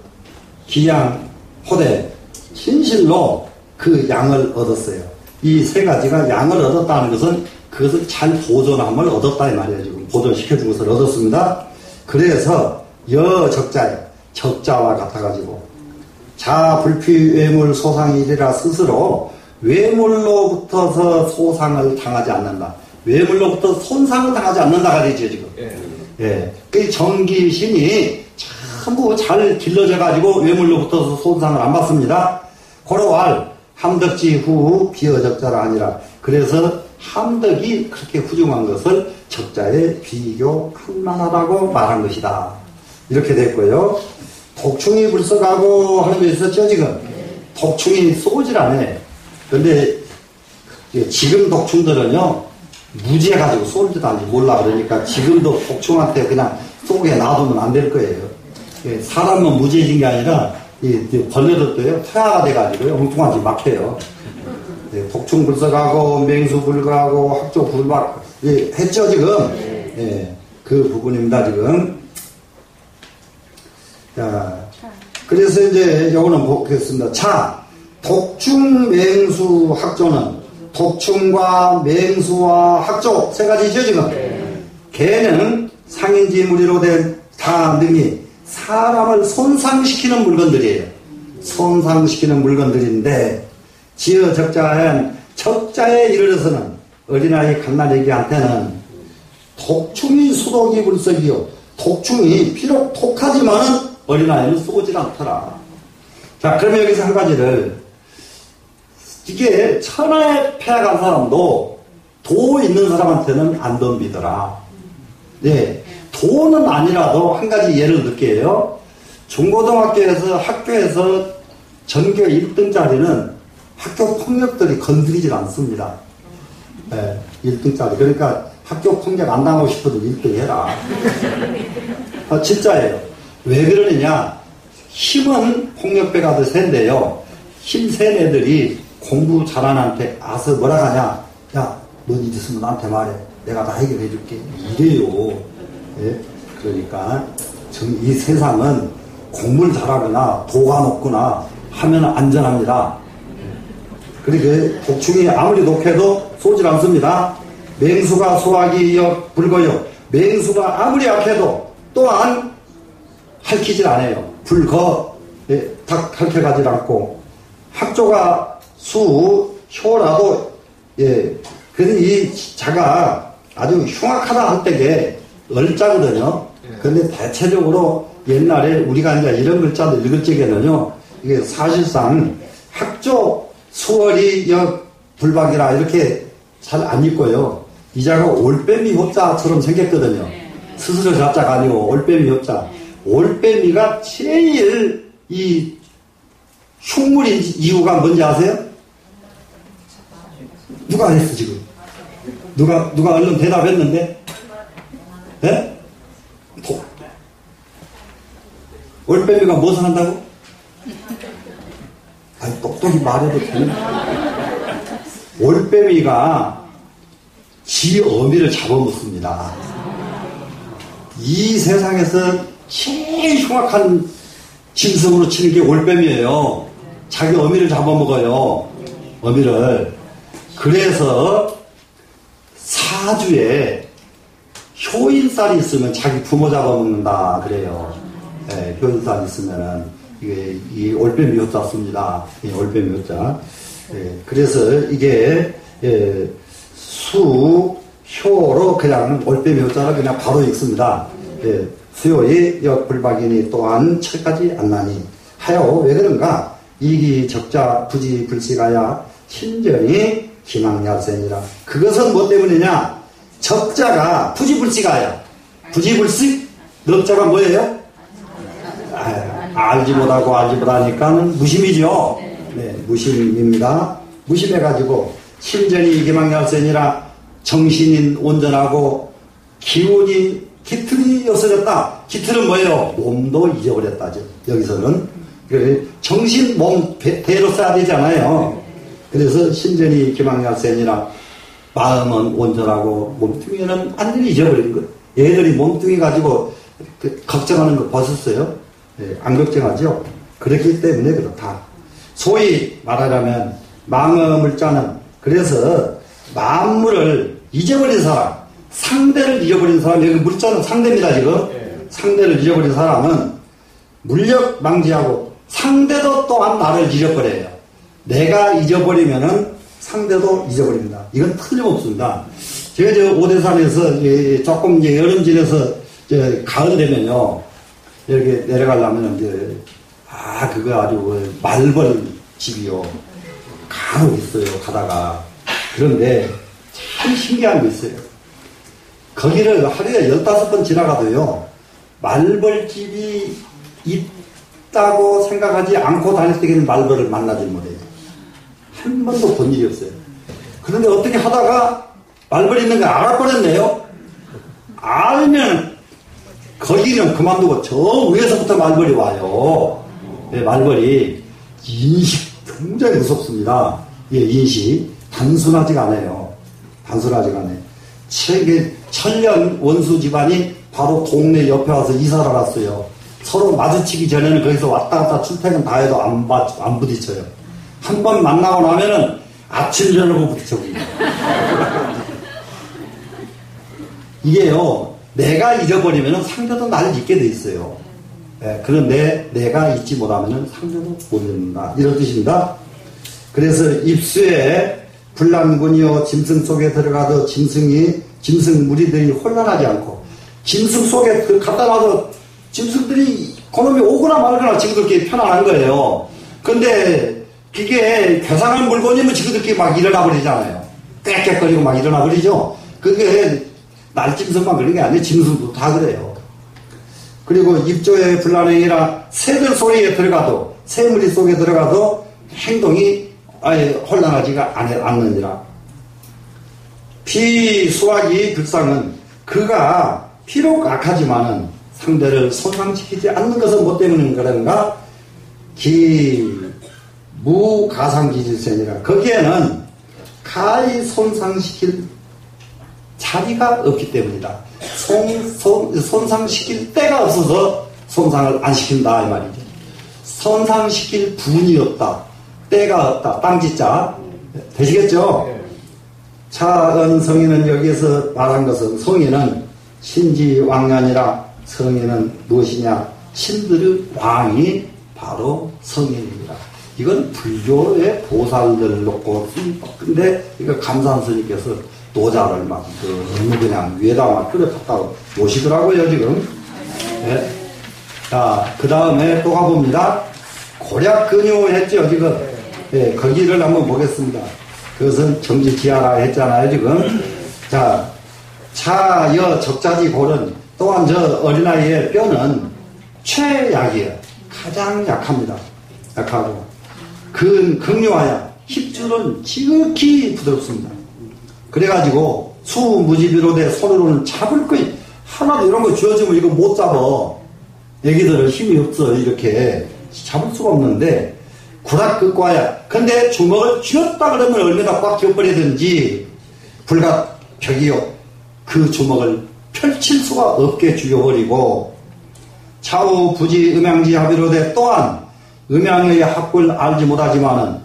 기양, 호대, 신실로 그 양을 얻었어요. 이 세 가지가 양을 얻었다는 것은 그것을 잘 보존함을 얻었다 이 말이에요. 지금 보존시켜준 것을 얻었습니다. 그래서 여적자에 적자와 같아가지고 자 불피외물 소상이리라 스스로 외물로부터서 소상을 당하지 않는다. 외물로부터 손상을 당하지 않는다가 되죠 지금. 예, 그 정기신이 전부 잘 길러져가지고 외물로부터 손상을 안 받습니다. 고로왈 함덕지 후 비어적자가 아니라 그래서 함덕이 그렇게 훌륭한 것을 적자에 비교할 만하다고 말한 것이다. 이렇게 됐고요. 독충이 불썩하고 하는 게 있었죠 지금. 독충이 쏘질 않네. 근데 지금 독충들은요 무지해가지고 쏠지도 않지 몰라. 그러니까 지금도 독충한테 그냥 쏘게 놔두면 안 될 거예요. 사람은 무지해진 게 아니라 벌레들도요 퇴화가 돼가지고요 엉뚱한지 막혀요. 독충 불썩하고 맹수 불가하고 학조 불박 했죠 지금. 그 부분입니다 지금. 자, 그래서 이제 요거는 보겠습니다. 차 독충 맹수 학조는 독충과 맹수와 학조 세 가지죠 지금. 개는 상인지무리로 된 다능이 사람을 손상시키는 물건들이에요. 손상시키는 물건들인데 지어 적자엔 적자에 이르러서는 어린아이 갓난아기한테는 독충이 수독이 불석이요. 독충이 비록 독하지만은 어린아이는 쏘질 않더라. 자, 그러면 여기서 한 가지를, 이게 천하에 패간 사람도 도 있는 사람한테는 안 덤비더라. 네. 도는 아니라도 한 가지 예를 들게요. 중고등학교에서 학교에서 전교 1등짜리는 학교 폭력들이 건드리질 않습니다. 네, 1등짜리. 그러니까 학교 폭력 안 당하고 싶어도 1등 해라. 진짜예요. 왜 그러느냐? 힘은 폭력배가 더 센데요. 힘센 애들이 공부 잘하는 애한테 아서 뭐라 하냐? 야, 넌 일 있으면 나한테 말해. 내가 다 해결해 줄게. 이래요. 예? 그러니까 이 세상은 공부를 잘하거나 도가 높거나 하면 안전합니다. 그러니까 독충이 아무리 독해도 쏘질 않습니다. 맹수가 소화기 불거요. 맹수가 아무리 약해도 또한 핥히질 않아요. 불거, 예, 탁 핥혀가질 않고, 학조가 효라도, 예, 그래서 이 자가 아주 흉악하다 할 때게 얼자거든요. 그런데 대체적으로 옛날에 우리가 이제 이런 글자들 읽을 적에는요, 이게 사실상 학조, 수월이 불박이라 이렇게 잘 안 읽고요. 이 자가 올빼미 협자처럼 생겼거든요. 스스로 자자가 아니고 올빼미 협자. 올빼미가 제일 이 흉물인 이유가 뭔지 아세요? 누가 했어 지금? 누가 얼른 대답했는데? 네? 올빼미가 무엇을 한다고? 아니 똑똑히 말해도 되는. 올빼미가 지 어미를 잡아먹습니다. 이 세상에서 제일 흉악한 짐승으로 치는 게 올빼미예요. 자기 어미를 잡아먹어요. 어미를. 그래서 사주에 효인살이 있으면 자기 부모 잡아먹는다 그래요. 예, 효인살이 있으면은 이게 이 올빼미 효자 씁니다. 이 올빼미 효자. 예, 그래서 이게 수효로 그냥 올빼미 효자를 그냥 바로 읽습니다. 예, 수요의 역불박이니 또한 철까지 안나니 하여 왜 그런가? 이기 적자 부지 불식하야 신전이 기망야센이라. 그것은 뭐 때문이냐? 적자가 부지불식하야. 부지불식? 넉자가 뭐예요? 알지 못하고 알지 못하니까는 무심이죠. 네, 무심입니다. 무심해가지고 신전이 기망야센이라 정신인 온전하고 기운이 기틀이 없어졌다. 기틀은 뭐예요? 몸도 잊어버렸다죠. 여기서는 정신, 몸 대로 써야 되잖아요. 그래서 신전이 기망야센이라 마음은 온전하고 몸뚱이는 완전히 잊어버린 것. 얘들이 몸뚱이 가지고 걱정하는 거 벗었어요. 예, 안 걱정하죠. 그렇기 때문에 그렇다. 소위 말하자면 망어물자는 그래서 만물을 잊어버린 사람, 상대를 잊어버린 사람, 여기 물자는 상대입니다 지금. 상대를 잊어버린 사람은 물력 망지하고 상대도 또한 나를 잊어버려요. 내가 잊어버리면은 상대도 잊어버립니다. 이건 틀림없습니다. 제가 저 오대산에서 조금 이제 여름 지나서 가을 되면요, 이렇게 내려가려면 이제 그거 아주 말벌 집이요. 간혹 있어요, 가다가. 그런데 참 신기한 게 있어요. 거기를 하루에 15번 지나가도요, 말벌집이 있다고 생각하지 않고 다닐 때에는 말벌을 만나지 못해요. 한 번도 본 일이 없어요. 그런데 어떻게 하다가 말벌이 있는 걸 알아버렸네요. 알면 거기는 그만두고 저 위에서부터 말벌이 와요. 네, 말벌이 인식 굉장히 무섭습니다. 예, 인식 단순하지가 않아요. 단순하지가 않아요. 천년 원수 집안이 바로 동네 옆에 와서 이사를 왔어요. 서로 마주치기 전에는 거기서 왔다 갔다 출퇴근 다 해도 안 부딪혀요. 한 번 만나고 나면은 아침 저녁으로 붙여봅니다. 이게요, 내가 잃어버리면 상대도 나를 잊게 돼 있어요. 예, 그런데 내가 잊지 못하면 상대도 못 잊는다. 이런 뜻입니다. 그래서 입수에 불난군이요 짐승 속에 들어가도 짐승 무리들이 혼란하지 않고, 짐승 속에 갖다 놔도 짐승들이 그놈이 오거나 말거나 지그들끼리 편안한 거예요. 근데 그게 괴상한 물건이면 지그들끼리 막 일어나 버리잖아요. 꽥꽥거리고 막 일어나 버리죠. 그게 날짐승만 그런 게 아니에요. 짐승도 다 그래요. 그리고 입조의 불난행이라 새들 소리에 들어가도, 새무리 속에 들어가도 행동이 아예 혼란하지가 않느니라. 피수학이 불상은 그가 비록 악하지만은 상대를 손상시키지 않는 것은 뭐 때문인 거란가? 무가상기질세니라. 거기에는 가히 손상시킬 자리가 없기 때문이다. 손상시킬 때가 없어서 손상을 안 시킨다 이 말이죠. 손상시킬 분이 없다. 때가 없다. 땅지자. 되시겠죠? 차은 성인은 여기에서 말한 것은, 성인은 신지왕년이라. 성인은 무엇이냐? 신들의 왕이 바로 성인입니다. 이건 불교의 보살들을 놓고 근데 이거 감산스님께서 노자를 막 너무 그냥 위에다 막 끌어탔다 모시더라고요 지금. 네. 자, 그 다음에 또 가봅니다. 고략근유 했죠 지금. 네, 거기를 한번 보겠습니다. 그것은 정지지하라 했잖아요 지금. 자, 차여 적자지 고른. 또한 저 어린아이의 뼈는 최약이에요. 가장 약합니다. 약하고 극류하여 힙줄은 지극히 부드럽습니다. 그래가지고 수무지비로 돼 손으로는 잡을 거이 하나도 이런 거 쥐어주면 이거 못 잡아. 애기들은 힘이 없어. 이렇게 잡을 수가 없는데 구락극과야. 근데 주먹을 쥐었다 그러면 얼마나 꽉 쥐어버리든지 불가벽이요. 그 주먹을 펼칠 수가 없게 죽여버리고, 차후 부지 음양지 합의로 돼 또한 음양의 합을 알지 못하지만은,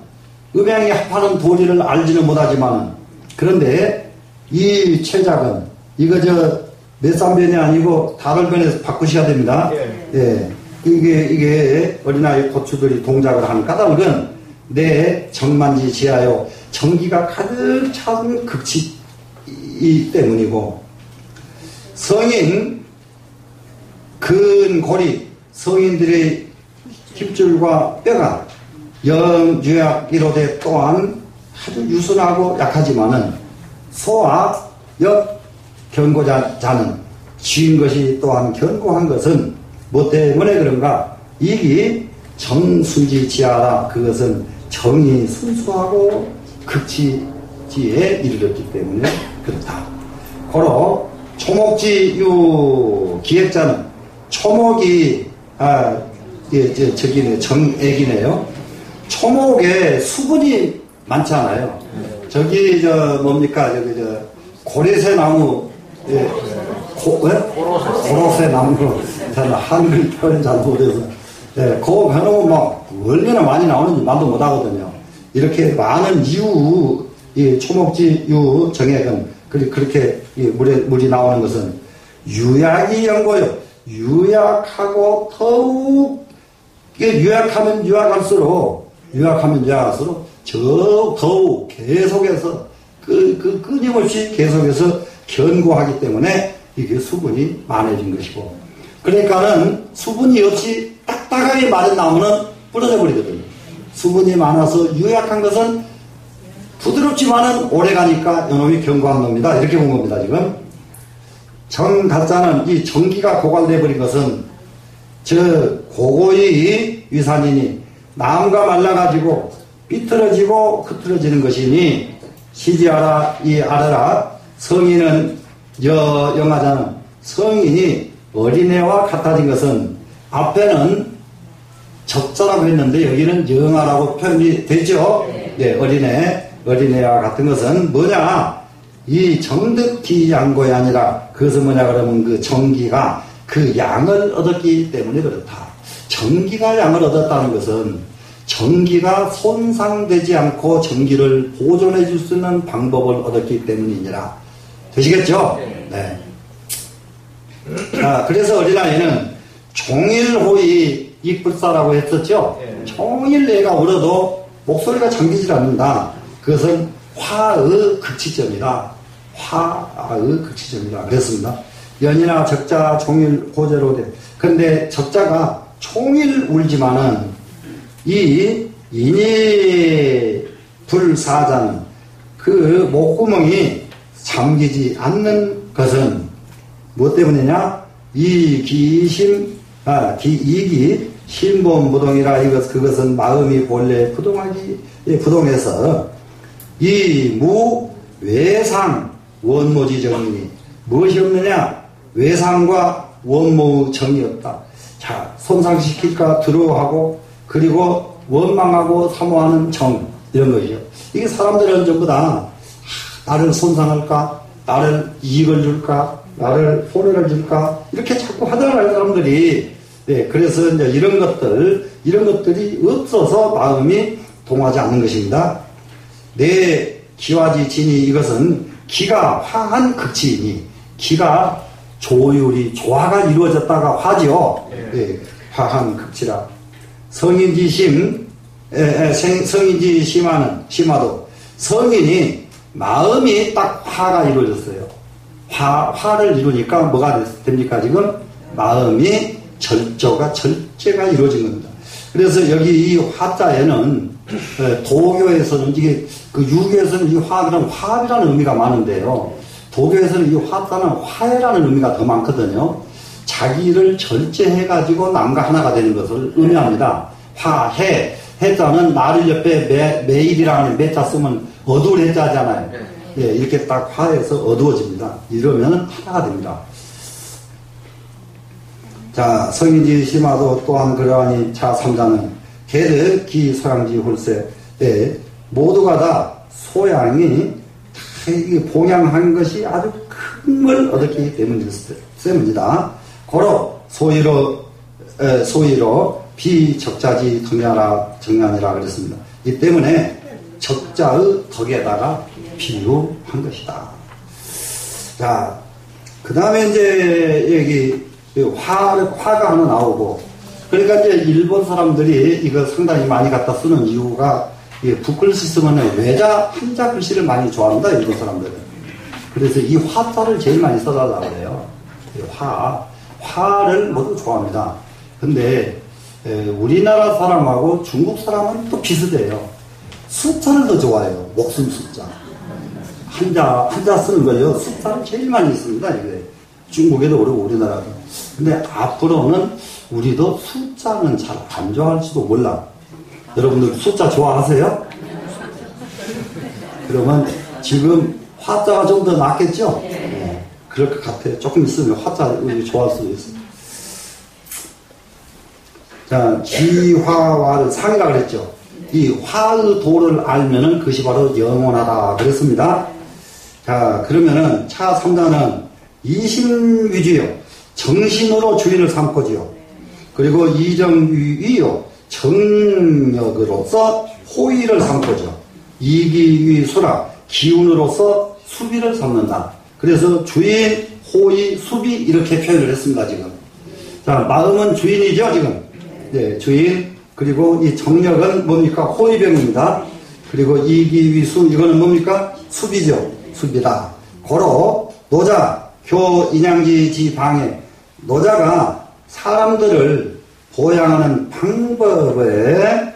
음양이 합하는 도리를 알지는 못하지만은, 그런데 이 최작은 이거 저 맷삼변이 아니고 다를변에서 바꾸셔야 됩니다. 예. 이게 어린아이 고추들이 동작을 하는 까닭은 내 정만지 지하요 정기가 가득 찬 극치이 때문이고, 성인 근골이 성인들의 힙줄과 뼈가 영유약이로 돼 또한 아주 유순하고 약하지만은 소와 역 견고자는 쥐인 것이 또한 견고한 것은 뭐 때문에 그런가? 이기 정순지지하라. 그것은 정이 순수하고 극치지에 이르렀기 때문에 그렇다. 고로 초목지유 기획자는 초목이 저기네 정액이네요. 초목에 수분이 많잖아요. 저기 뭡니까 저기 고래새 나무 고로새 나무 저는 한글 표현 잘 못해서 그거 해놓으면 막 얼마나 많이 나오는지 말도 못하거든요. 이렇게 많은 이유 이 초목지유 정액은 그렇게 물이 나오는 것은 유약이 연고요. 유약하고 더욱 유약하면 유약할수록 더욱 계속해서 끊임없이 계속해서 견고하기 때문에 이게 수분이 많아진 것이고, 그러니까는 수분이 없이 딱딱하게 마른 나무는 부러져 버리거든요. 수분이 많아서 유약한 것은 부드럽지만은 오래가니까 이놈이 견고한 놈이다. 이렇게 본 겁니다, 지금. 정가짜는 이 정기가 고갈돼 버린 것은 고고의 위산이니 나무가 말라가지고 삐뚤어지고 흐트러지는 것이니 시지하라 이 알아라. 성인은 영하자는 성인이 어린애와 같아진 것은 앞에는 적자라고 했는데 여기는 영하라고 표현이 되죠. 네, 어린애와 같은 것은 뭐냐? 이 정득기 양고이 아니라 그것은 뭐냐 그러면 그 정기가 그 양을 얻었기 때문에 그렇다. 정기가 양을 얻었다는 것은 전기가 손상되지 않고 전기를 보존해 줄 수 있는 방법을 얻었기 때문이니라. 되시겠죠? 네. 자, 그래서 어린아이는 종일호의 이불사라고 했었죠? 종일 내가 울어도 목소리가 잠기질 않는다. 그것은 화의 극치점이다. 화의 극치점이다. 그랬습니다. 연이나 적자 종일 호재로 돼. 근데 적자가 종일 울지만은 이 인이 불사자는 그 목구멍이 잠기지 않는 것은 무엇 때문이냐? 이기 신본무동이라 그것은 마음이 본래 부동해서 이 무외상 원모지정이니 무엇이 없느냐? 외상과 원모 정이 없다. 자, 손상시킬까 두려워하고 그리고 원망하고 사모하는 정 이런 것이죠. 이게 사람들은 전부 다 나를 손상할까? 나를 이익을 줄까? 나를 손해를 줄까? 이렇게 자꾸 하더라고요, 사람들이. 네, 그래서 이제 이런 것들이 없어서 마음이 동하지 않는 것입니다. 내 기와지 진이 이것은 기가 화한 극치이니 기가 조화가 이루어졌다가 화지요. 네, 화한 극치라. 성인지 심화도 성인이 마음이 딱 화가 이루어졌어요. 화를 이루니까 뭐가 됩니까? 지금 마음이 절제가 이루어진 겁니다. 그래서 여기 이 화자에는 도교에서는 이게 그 유교에서는 이 화는 화합이라는 의미가 많은데요. 도교에서는 이 화자는 화해라는 의미가 더 많거든요. 자기를 절제해가지고 남과 하나가 되는 것을 의미합니다. 화해. 해자는 나를 옆에 매일이라는 매자 쓰면 어두울 해자잖아요. 예, 이렇게 딱 화해서 어두워집니다. 이러면 하나가 됩니다. 자, 성인지 심화도 또한 그러하니 차 3자는 개를 기 소양지 홀세. 예, 모두가 다 소양이 봉양한 것이 아주 큰 걸 얻었기 때문이다. 고로 소위로 비적자지 정량이라 그랬습니다. 이 때문에 적자의 덕에다가 비유한 것이다. 자, 그 다음에 이제 여기 화가 하나 나오고, 그러니까 이제 일본 사람들이 이거 상당히 많이 갖다 쓰는 이유가 붓글씨 쓰면 외자 한자 글씨를 많이 좋아합니다, 일본 사람들은. 그래서 이 화자를 제일 많이 써달라고 그래요. 화를 모두 좋아합니다. 근데 우리나라 사람하고 중국 사람은 또 비슷해요. 숫자를 더 좋아해요. 목숨 숫자. 한자 쓰는 거예요. 숫자를 제일 많이 씁니다. 이게 중국에도 그렇고 우리나라도. 근데 앞으로는 우리도 숫자는 잘 안 좋아할지도 몰라. 여러분들 숫자 좋아하세요? 그러면 지금 화자가 좀 더 낫겠죠? 네. 그럴 것 같아요. 조금 있으면 화자 좋아할 수도 있어요. 자, 지화와를 상이라 그랬죠. 이 화의 도를 알면은 그것이 바로 영원하다 그랬습니다. 자, 그러면은 차 3자는 이심위주요. 정신으로 주인을 삼고지요. 그리고 이정위요. 정력으로서 호의를 삼고죠. 이기위수라. 기운으로서 수비를 삼는다. 그래서 주인, 호의, 수비 이렇게 표현을 했습니다. 지금. 자, 마음은 주인이죠. 지금. 네, 주인. 그리고 이 정력은 뭡니까? 호의병입니다. 그리고 이기위수 이거는 뭡니까? 수비죠. 수비다. 고로 노자 교인양지 지방해. 노자가 사람들을 보양하는 방법에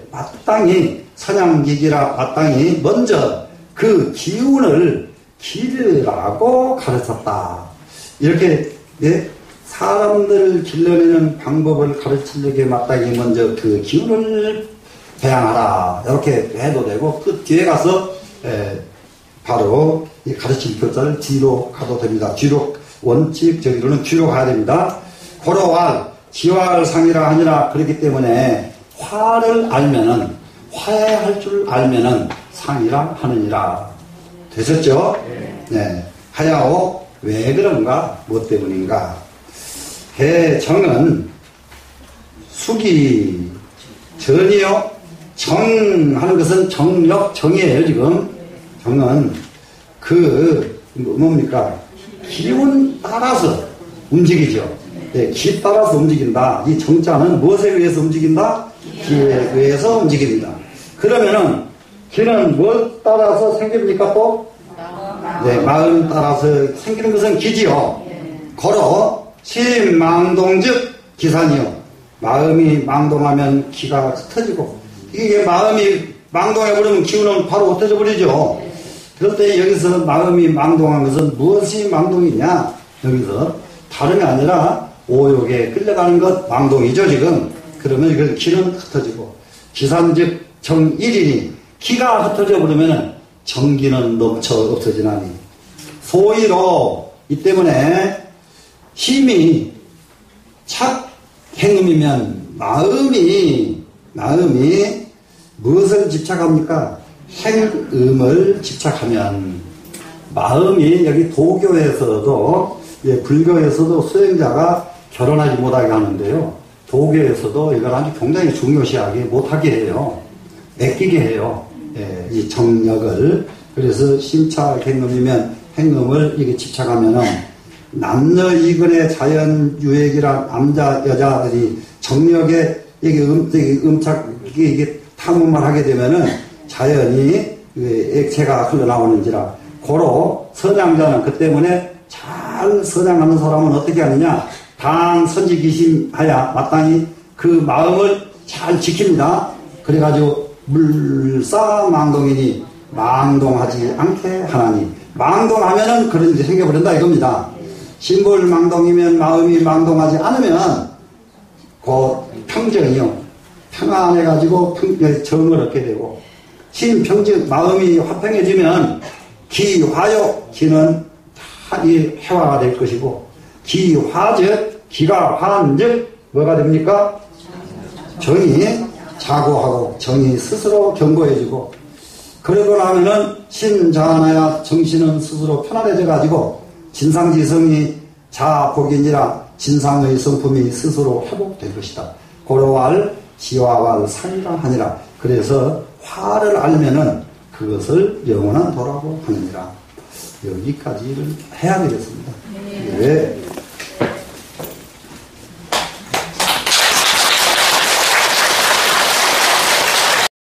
마땅히 선양기기라 마땅히 먼저 그 기운을 기르라고 가르쳤다. 이렇게 사람들을 길러내는 방법을 가르치려게 마땅히 먼저 그 기운을 배양하라. 이렇게 해도 되고 그 뒤에 가서 바로 이 가르칠 교자를 뒤로 가도 됩니다. 뒤로 원칙적으로는 뒤로 가야 됩니다. 고로왈 지화를 상이라 하니라. 그렇기 때문에 화를 알면은 화해할 줄 알면은 상이라 하느니라. 되셨죠? 네. 하야오 왜 그런가? 무엇 때문인가? 해정은 숙이 전이요. 정 하는 것은 정력, 정이에요, 지금. 정은 뭡니까? 기운 따라서 움직이죠. 네, 기 따라서 움직인다. 이 정자는 무엇에 의해서 움직인다? 기에 의해서 움직입니다. 그러면은 기는 뭘 따라서 생깁니까 또? 네, 마음 따라서 생기는 것은 기지요. 걸어 심망동즉 기산이요. 마음이 망동하면 기가 흩어지고, 이게 마음이 망동해버리면 기운은 바로 흩어져 버리죠. 그럴 때 여기서 마음이 망동한 것은 무엇이 망동이냐? 여기서 다름이 아니라 오욕에 끌려가는 것 망동이죠, 지금. 그러면 이걸 기는 흩어지고, 기산즉 정일이니, 기가 흩어져 버리면 정기는 넘쳐 없어지나니. 소위로, 이 때문에 힘이 착 행음이면 마음이 무엇을 집착합니까? 행음을 집착하면 마음이 여기 도교에서도 불교에서도 수행자가 결혼하지 못하게 하는데요. 도교에서도 이걸 아주 굉장히 중요시하게 못하게 해요. 맡기게 해요. 예, 이 정력을. 그래서 심착 행음이면 행음을 이게 집착하면은 남녀 이근의 자연유액이란 남자 여자들이 정력에 이게 이게 탐험을 하게 되면은 자연이 액체가 흘러나오는지라. 고로 선양자는 그 때문에 잘 선양하는 사람은 어떻게 하느냐? 당 선지기심하야 마땅히 그 마음을 잘 지킵니다. 그래가지고 물사망동이니 망동하지 않게 하나니. 망동하면은 그런 일이 생겨버린다 이겁니다. 심불망동이면 마음이 망동하지 않으면 그 평정이요. 평안해가지고 정을 얻게 되고, 심평정, 마음이 화평해지면 기화요, 기는 다 이 회화가 될 것이고, 기화즉, 기가 화한즉 뭐가 됩니까? 정이 자고하고 정이 스스로 견고해지고, 그러고 나면은 신자하나야 정신은 스스로 편안해져가지고 진상지성이 자복인이라 진상의 성품이 스스로 회복될 것이다. 고로할 지화할 상강하니라. 그래서 화를 알면은 그것을 영원한 도라고 하느니라. 여기까지를 해야 되겠습니다. 네.